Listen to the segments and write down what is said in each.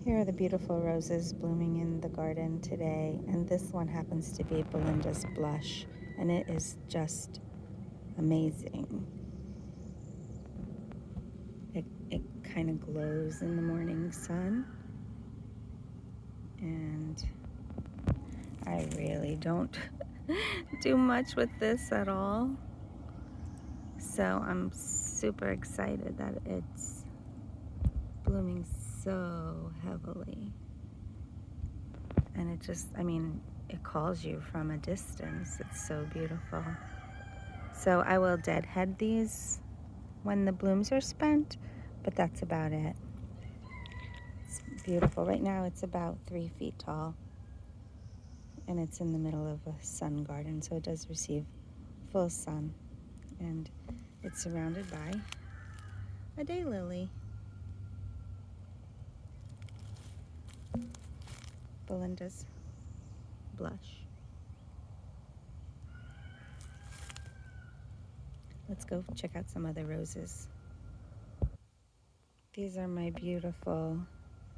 Here are the beautiful roses blooming in the garden today, and this one happens to be Belinda's blush, and it is just amazing. It kind of glows in the morning sun, and I really don't do much with this at all, so I'm super excited that it's blooming so heavily. And it just, I mean, it calls you from a distance. It's so beautiful. So I will deadhead these when the blooms are spent, but that's about it. It's beautiful. Right now it's about 3 feet tall, and it's in the middle of a sun garden, so it does receive full sun. And it's surrounded by a daylily. Belinda's blush. Let's go check out some other roses. These are my beautiful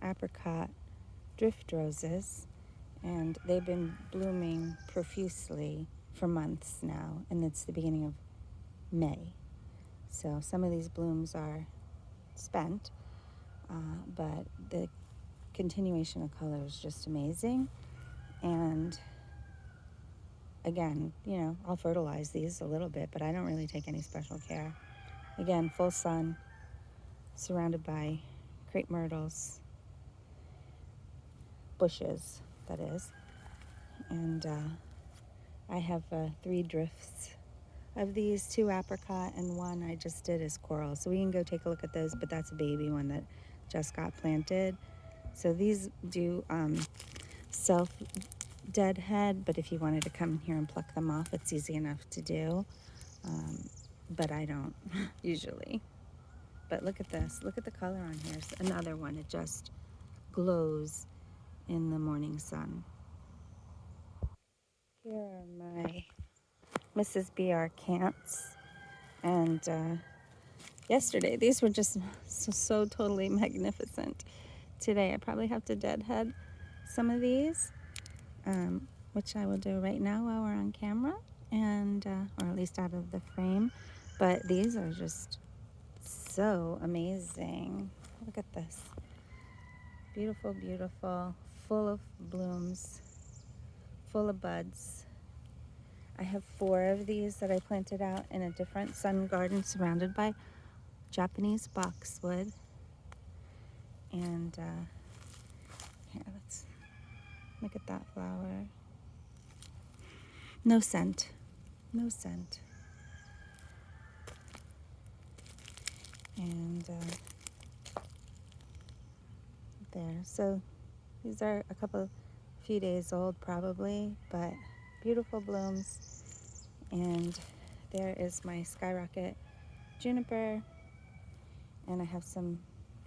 apricot drift roses, and they've been blooming profusely for months now, and it's the beginning of May. So some of these blooms are spent, but the continuation of color is just amazing. And again, you know, I'll fertilize these a little bit, but I don't really take any special care. Again, full sun, surrounded by crepe myrtles, bushes, that is. And I have 3 drifts of these, 2 apricot and 1 I just did as coral. So we can go take a look at those, but that's a baby one that just got planted. So these do self deadhead, but if you wanted to come in here and pluck them off, it's easy enough to do. But I don't usually. But look at this. Look at the color on here. It's another one. It just glows in the morning sun. Here are my Mrs. BR Cants. And yesterday, these were just so totally magnificent. Today, I probably have to deadhead some of these, which I will do right now while we're on camera, and or at least out of the frame. But these are just so amazing. Look at this. Beautiful, beautiful, full of blooms, full of buds. I have 4 of these that I planted out in a different sun garden surrounded by Japanese boxwood. And here, let's look at that flower. No scent. No scent. And there. So these are a few days old probably, but beautiful blooms. And there is my skyrocket juniper. And I have some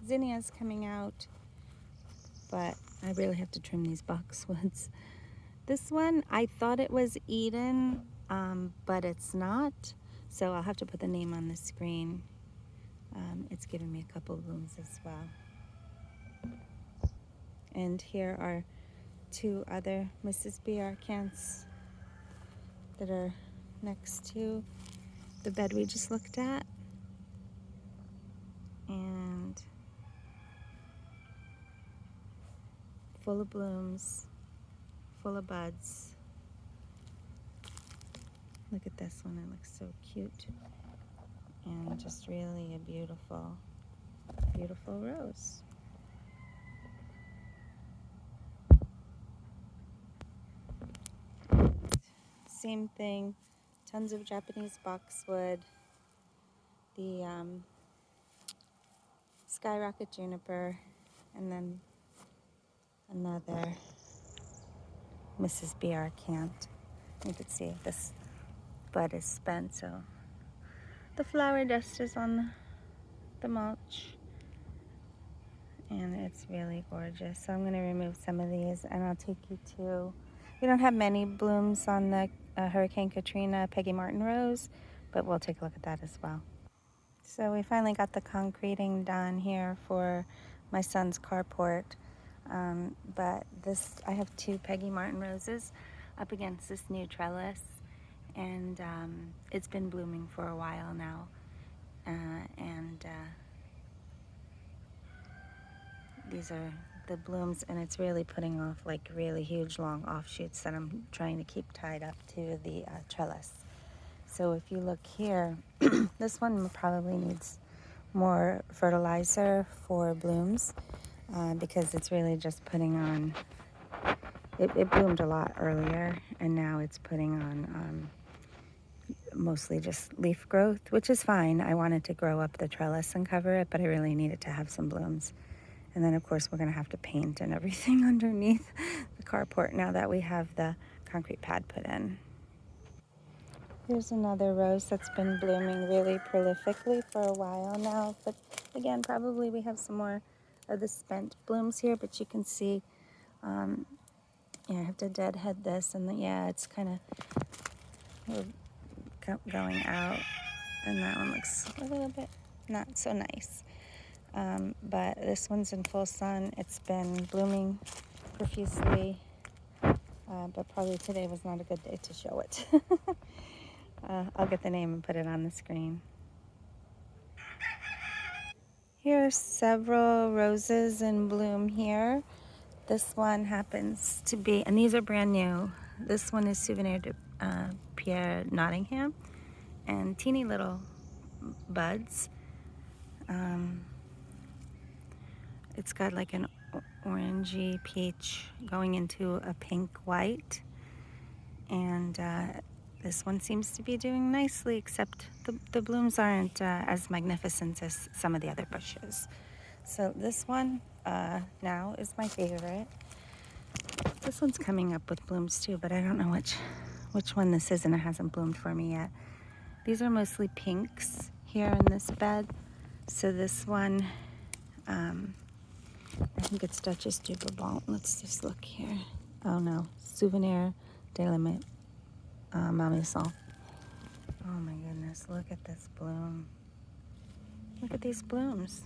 zinnias coming out, but I really have to trim these boxwoods. This one, I thought it was Eden, but it's not. So I'll have to put the name on the screen. It's given me a couple blooms as well. And here are 2 other Mrs. BR Cants that are next to the bed we just looked at. And full of blooms, full of buds. Look at this one, it looks so cute. And just really a beautiful, beautiful rose. And same thing, tons of Japanese boxwood, the skyrocket juniper, and then another Mrs. BR Cant. You can see this bud is spent, so the flower dust is on the mulch, and it's really gorgeous. So I'm going to remove some of these, and I'll take you to, we don't have many blooms on the Hurricane Katrina Peggy Martin rose, but we'll take a look at that as well. So we finally got the concreting done here for my son's carport. But this, I have 2 Peggy Martin roses up against this new trellis, and it's been blooming for a while now. And these are the blooms, and it's really putting off like really huge long offshoots that I'm trying to keep tied up to the trellis. So if you look here, this one probably needs more fertilizer for blooms, because it's really just putting on, it bloomed a lot earlier, and now it's putting on mostly just leaf growth, which is fine. I wanted to grow up the trellis and cover it, but I really needed to have some blooms. And then, of course, we're going to have to paint and everything underneath the carport now that we have the concrete pad put in. Here's another rose that's been blooming really prolifically for a while now. But again, probably we have some more of the spent blooms here, but you can see, yeah, I have to deadhead this, and then, yeah, it's kind of going out, and that one looks a little bit not so nice. But this one's in full sun. It's been blooming profusely, but probably today was not a good day to show it. I'll get the name and put it on the screen. Here are several roses in bloom here. This one happens to be, and these are brand new. This one is Souvenir de Pierre Nottingham, and teeny little buds. It's got like an orangey peach going into a pink white, and this one seems to be doing nicely, except the blooms aren't as magnificent as some of the other bushes. So this one now is my favorite. This one's coming up with blooms too, but I don't know which one this is, and it hasn't bloomed for me yet. These are mostly pinks here in this bed. So this one, I think it's Duchesse de Brabant. Let's just look here. Oh no, souvenir de malmaison. Oh my goodness, look at this bloom. Look at these blooms.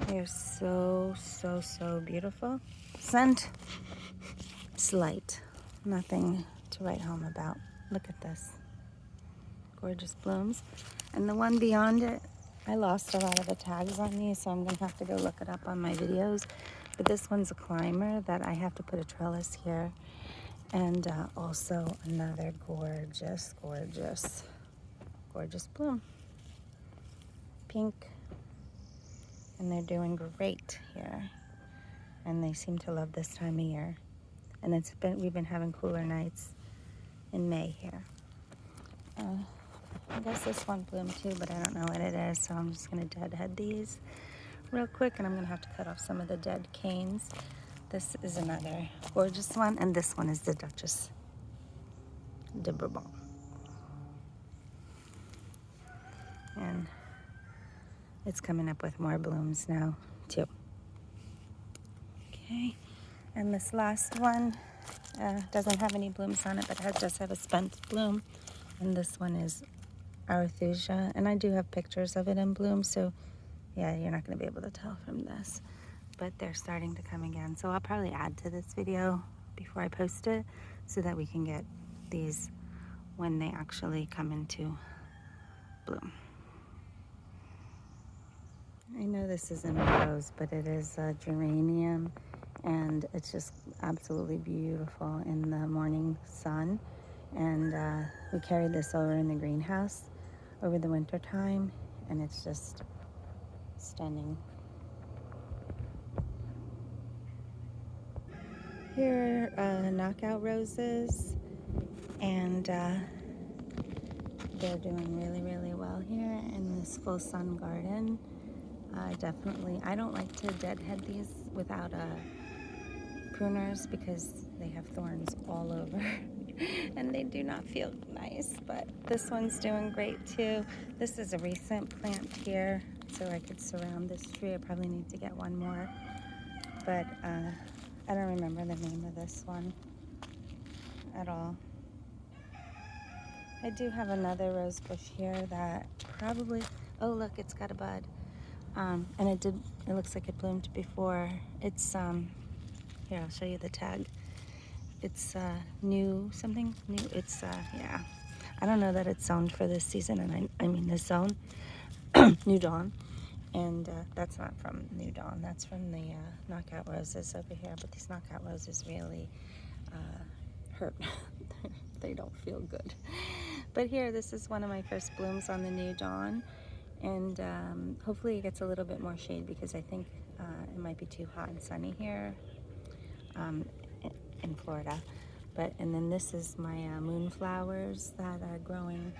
They're so, so, so beautiful. Scent, slight. Nothing to write home about. Look at this. Gorgeous blooms. And the one beyond it, I lost a lot of the tags on these, so I'm going to have to go look it up on my videos. But this one's a climber that I have to put a trellis here. And also another gorgeous, gorgeous, gorgeous bloom. Pink. And they're doing great here. And they seem to love this time of year. And we've been having cooler nights in May here. I guess this one bloomed too, but I don't know what it is, so I'm just going to deadhead these real quick, and I'm going to have to cut off some of the dead canes. This is another gorgeous one, and this one is the Duchesse de Brabant. And it's coming up with more blooms now, too. Okay, and this last one doesn't have any blooms on it, but it does have a spent bloom. And this one is arethusa, and I do have pictures of it in bloom, so yeah, you're not going to be able to tell from this, but they're starting to come again. So I'll probably add to this video before I post it so that we can get these when they actually come into bloom. I know this isn't a rose, but it is a geranium, and it's just absolutely beautiful in the morning sun. And we carried this over in the greenhouse over the winter time, and it's just stunning. Here are knockout roses, and they're doing really, really well here in this full sun garden. I don't like to deadhead these without pruners because they have thorns all over and they do not feel nice, but this one's doing great too. This is a recent plant here, so I could surround this tree. I probably need to get one more, but I don't remember the name of this one at all. I do have another rose bush here that probably, oh look, it's got a bud. And it looks like it bloomed before. It's, here, I'll show you the tag. It's new, something new. It's, yeah. I don't know that it's zoned for this season, and I mean this zone, New Dawn. And that's not from New Dawn. That's from the knockout roses over here. But these knockout roses really hurt. They don't feel good. But here, this is one of my first blooms on the New Dawn. And hopefully it gets a little bit more shade because I think it might be too hot and sunny here in Florida. And then this is my moonflowers that are growing,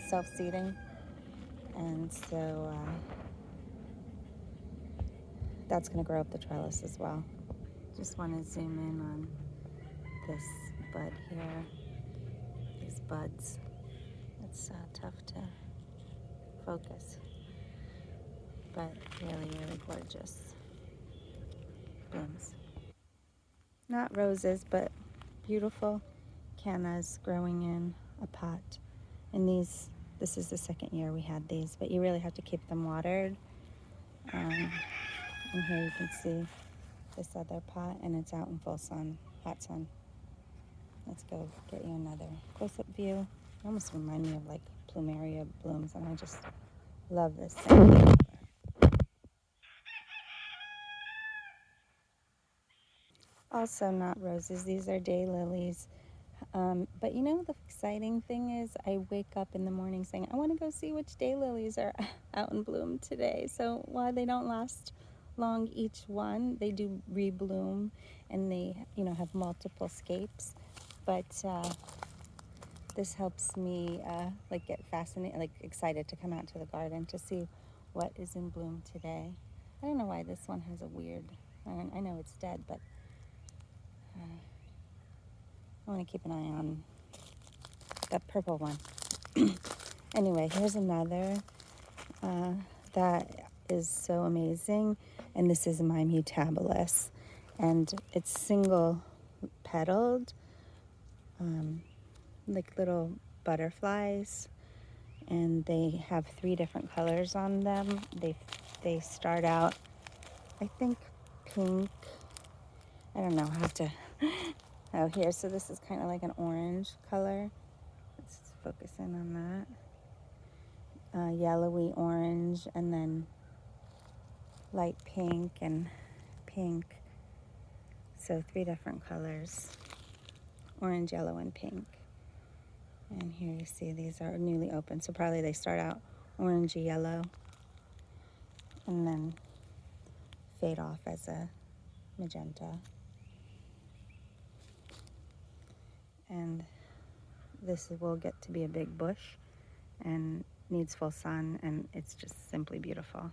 self-seeding. And so that's going to grow up the trellis as well. Just want to zoom in on this bud here, these buds. It's tough to focus, but really, really gorgeous blooms. Not roses, but beautiful cannas growing in a pot. And this is the second year we had these, but you really have to keep them watered. And here you can see this other pot, and it's out in full sun, hot sun. Let's go get you another close-up view. It almost reminds me of like plumeria blooms, and I just love this thing. Also not roses, these are daylilies. But you know, the exciting thing is I wake up in the morning saying, I want to go see which daylilies are out in bloom today. So while they don't last long each one, they do rebloom, and they, have multiple scapes. But this helps me get fascinated, like excited to come out to the garden to see what is in bloom today. I don't know why this one has a weird, I know it's dead, but I want to keep an eye on that purple one. Anyway, here's another that is so amazing, and this is my Mutabilis, and it's single petaled, like little butterflies, and they have 3 different colors on them. They start out, I think, pink. I don't know, I have to, oh, here, so this is kind of like an orange color. Let's focus in on that. Yellowy orange, and then light pink and pink. So 3 different colors, orange, yellow, and pink. And here you see these are newly open, so probably they start out orangey yellow and then fade off as a magenta. And this will get to be a big bush and needs full sun, and it's just simply beautiful.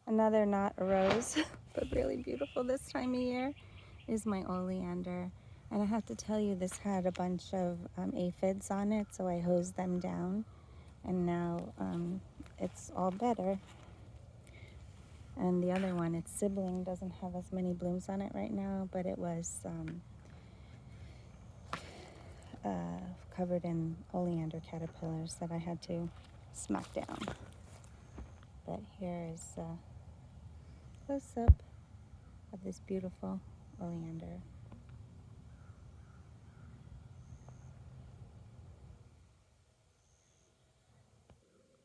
Another not a rose, but really beautiful this time of year, is my oleander. And I have to tell you, this had a bunch of aphids on it, so I hosed them down. And now it's all better. And the other one, its sibling, doesn't have as many blooms on it right now, but it was covered in oleander caterpillars that I had to smack down. But here is a close-up of this beautiful oleander.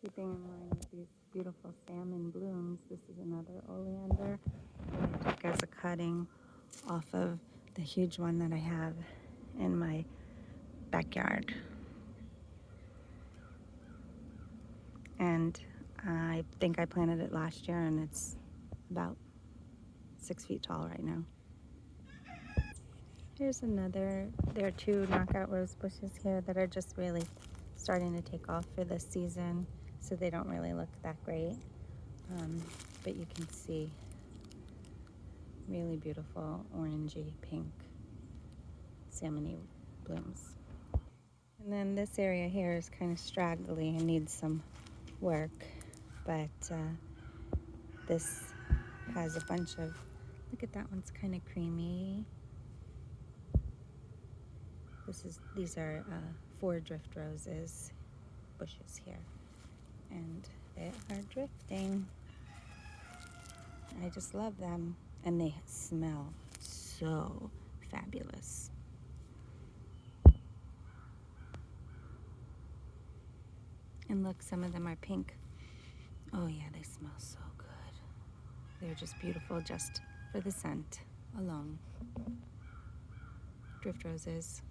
Keeping in line with these beautiful salmon blooms, this is another oleander that I took as a cutting off of the huge one that I have in my backyard. And I think I planted it last year, and it's about 6 feet tall right now. Here's another. There are 2 knockout rose bushes here that are just really starting to take off for this season, so they don't really look that great. But you can see really beautiful orangey pink salmony blooms. And then this area here is kind of straggly and needs some work, but this has a bunch of, look at that one's kind of creamy. These are 4 drift roses bushes here, and They are drifting. I just love them. And they smell so fabulous. And look, some of them are pink. Oh yeah, they smell so good. They're just beautiful just for the scent alone. Drift roses.